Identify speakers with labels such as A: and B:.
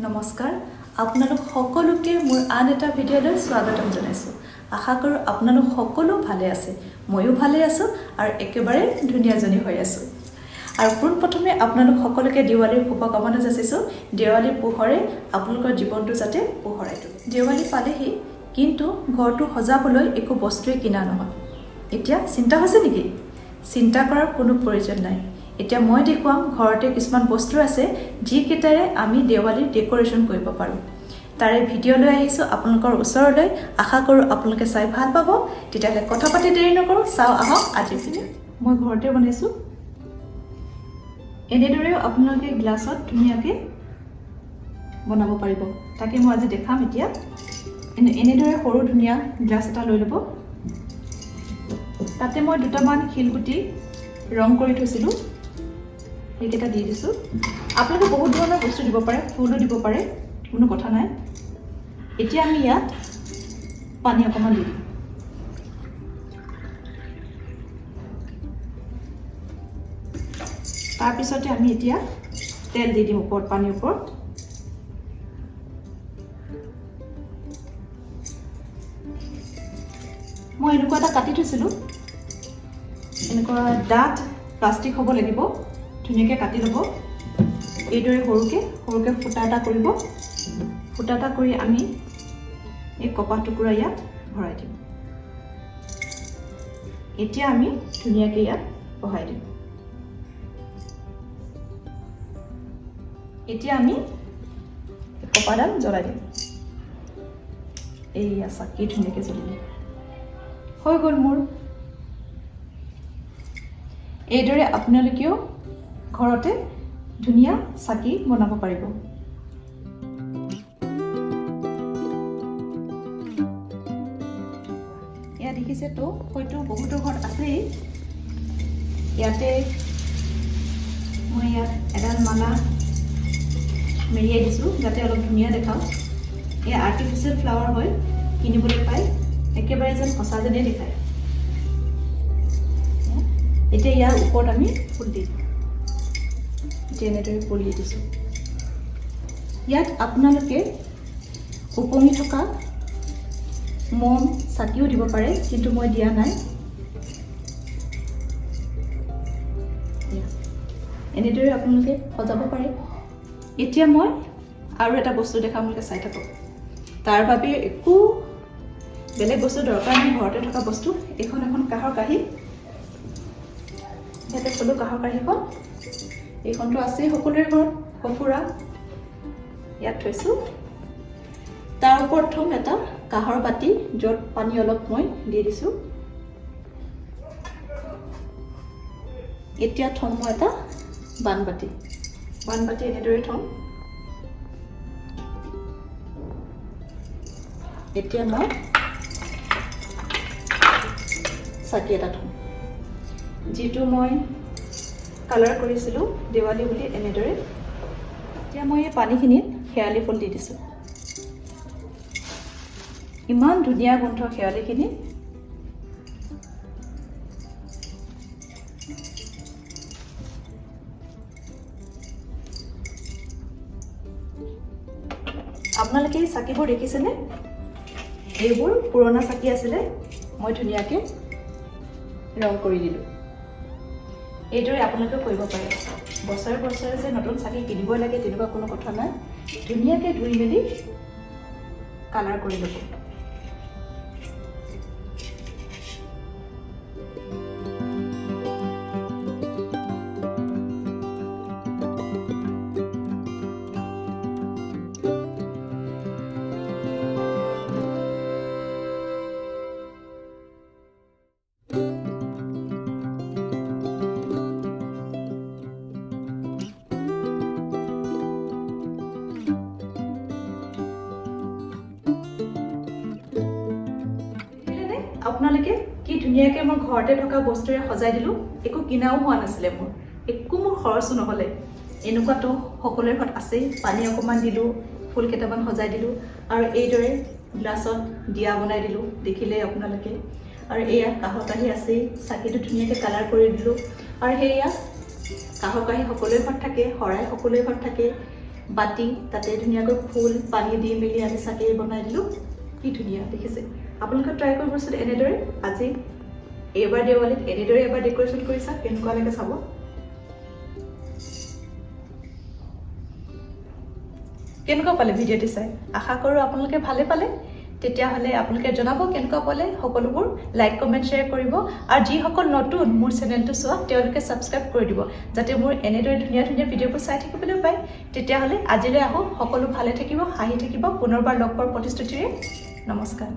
A: নমস্কাৰ, আপোনালোক সকলোকে মোৰ আন এটা ভিডিঅ'লৈ স্বাগতম জনাইছোঁ। আশা কৰোঁ আপোনালোক সকলো ভালে আছে, ময়ো ভালে আছোঁ আৰু একেবাৰে ধুনীয়াজনী হৈ আছোঁ। আৰু পোনপ্ৰথমে আপোনালোক সকলোকে দেৱালীৰ শুভকামনা যাচিছোঁ। দেৱালীৰ পোহৰে আপোনালোকৰ জীৱনটো যাতে পোহৰাই তোলে। দেৱালী পালেহি, কিন্তু ঘৰটো সজাবলৈ একো বস্তুৱে কিনা নহয়। এতিয়া চিন্তা হৈছে নেকি? চিন্তা কৰাৰ কোনো প্ৰয়োজন নাই। এতিয়া মই দেখুৱাম ঘৰতে কিছুমান বস্তু আছে যিকেইটাৰে আমি দেৱালীৰ ডেকোৰেশ্যন কৰিব পাৰোঁ। তাৰে ভিডিঅ' লৈ আহিছোঁ আপোনালোকৰ ওচৰলৈ। আশা কৰোঁ আপোনালোকে চাই ভাল পাব। তেতিয়াহ'লে কথা পাতি দেৰি নকৰোঁ, চাওঁ আহক আজিৰ ভিডিঅ'। মই ঘৰতে বনাইছোঁ। এনেদৰেও আপোনালোকে গ্লাছত ধুনীয়াকৈ বনাব পাৰিব। তাকে মই আজি দেখাম। এতিয়া এনেদৰে সৰু ধুনীয়া গ্লাছ এটা লৈ ল'ব। তাতে মই দুটামান শিলগুটি ৰং কৰি থৈছিলোঁ, সেইকেইটা দি দিছোঁ। আপোনালোকে বহুত ধৰণৰ বস্তু দিব পাৰে, ফুলো দিব পাৰে, কোনো কথা নাই। এতিয়া আমি ইয়াত পানী অকণমান দি দিম। তাৰপিছতে আমি এতিয়া তেল দি দিম ওপৰত, পানীৰ ওপৰত। মই এনেকুৱা এটা কাটি থৈছিলোঁ, এনেকুৱা ডাঠ প্লাষ্টিক হ'ব লাগিব। ধুনীয়াকৈ কাটি ল'ব। এইদৰে সৰুকৈ ফুটা এটা কৰিব। ফুটা এটা কৰি আমি এই কপাহ টুকুৰা ইয়াত ভৰাই দিম। এতিয়া আমি ধুনীয়াকৈ ইয়াত বহাই দিম। এতিয়া আমি কপাহডাল জ্বলাই দিম। এইয়া চাকি ধুনীয়াকৈ জ্বলিলে হৈ গ'ল মোৰ। এইদৰে আপোনালোকেও ঘৰতে ধুনীয়া চাকি বনাব পাৰিব। এয়া দেখিছেতো, হয়তো বহুতো ঘৰত আছেই। ইয়াতে মই ইয়াত এডাল মালা মেৰিয়াই দিছোঁ যাতে অলপ ধুনীয়া দেখাওক। এয়া আৰ্টিফিচিয়েল ফ্লাৱাৰ হয়, কিনিবলৈ পায়, একেবাৰে যেন সঁচা যেনেই দেখায়। এতিয়া ইয়াৰ ওপৰত আমি ফুল দিম। এতিয়া এনেদৰে ফুল দি দিছোঁ। ইয়াত আপোনালোকে উপঙি থকা মম চাকিও দিব পাৰে, কিন্তু মই দিয়া নাই। এনেদৰে আপোনালোকে সজাব পাৰে। এতিয়া মই আৰু এটা বস্তু দেখাম, আপোনালোকে চাই থাকক। তাৰ বাবে একো বেলেগ বস্তু দৰকাৰ নাই, ঘৰতে থকা বস্তু। এখন কাঁহৰ কাঁহী, ইয়াতে থলোঁ কাঁহৰ কাঁহীখন। এইখনটো আছেই সকলোৰে ঘৰত, সঁফুৰা ইয়াত থৈছোঁ। তাৰ ওপৰত থ'ম এটা কাঁহৰ বাতি, য'ত পানী অলপ মই দি দিছোঁ। এতিয়া থ'ম মই এটা বানবাতি এনেদৰে থ'ম। এতিয়া মই চাকি এটা থ'ম, যিটো মই কালাৰ কৰিছিলোঁ দেৱালী বুলি এনেদৰে। এতিয়া মই এই পানীখিনিত শেৱালি ফুল দি দিছোঁ। ইমান ধুনীয়া গোন্ধ শেৱালিখিনি। আপোনালোকে এই চাকিবোৰ দেখিছেনে? এইবোৰ পুৰণা চাকি আছিলে, মই ধুনীয়াকৈ ৰং কৰি দিলোঁ। এইদৰে আপোনালোকে কৰিব পাৰে। বছৰে বছৰে যে নতুন চাকি কিনিবই লাগে তেনেকুৱা কোনো কথা নাই। ধুনীয়াকৈ ধুই মেলি কালাৰ কৰি ল'ব। আপোনালোকে কি ধুনীয়াকৈ মই ঘৰতে থকা বস্তুৰে সজাই দিলোঁ, একো কিনাও হোৱা নাছিলে মোৰ, একো মোৰ খৰচো নহ'লে। এনেকুৱাতো সকলোৰে ঘৰত আছেই। পানী অকণমান দিলোঁ, ফুল কেইটামান সজাই দিলোঁ আৰু এইদৰে গ্লাছত দিয়া বনাই দিলোঁ, দেখিলেই আপোনালোকে। আৰু এয়া কাঁহৰ কাঁহী আছেই, চাকিটো ধুনীয়াকৈ কালাৰ কৰি দিলোঁ। আৰু সেয়া কাঁহৰ কাঁহী সকলোৰে ঘৰত থাকে, শৰাই সকলোৰে ঘৰত থাকে, বাতি তাতে ধুনীয়াকৈ ফুল পানী দি মেলি আমি চাকি বনাই দিলোঁ। কি ধুনীয়া দেখিছে। আপোনালোকে ট্ৰাই কৰিবচোন এনেদৰে। আজি এইবাৰ দেৱালীত এনেদৰে এবাৰ ডেক'ৰেশ্যন কৰি চাওক, কেনেকুৱা লাগে চাব। কেনেকুৱা পালে ভিডিঅ'টি চাই? আশা কৰোঁ আপোনালোকে ভালে পালে। তেতিয়াহ'লে আপোনালোকে জনাব কেনেকুৱা পালে। সকলোবোৰ লাইক কমেণ্ট শ্বেয়াৰ কৰিব আৰু যিসকল নতুন মোৰ চেনেলটো চোৱা তেওঁলোকে ছাবস্ক্ৰাইব কৰি দিব, যাতে মোৰ এনেদৰে ধুনীয়া ধুনীয়া ভিডিঅ'বোৰ চাই থাকিবলৈ পায়। তেতিয়াহ'লে আজিলৈ আহোঁ, সকলো ভালে থাকিব, হাঁহি থাকিব। পুনৰবাৰ লগ পোৱাৰ প্ৰতিশ্ৰুতিৰে নমস্কাৰ।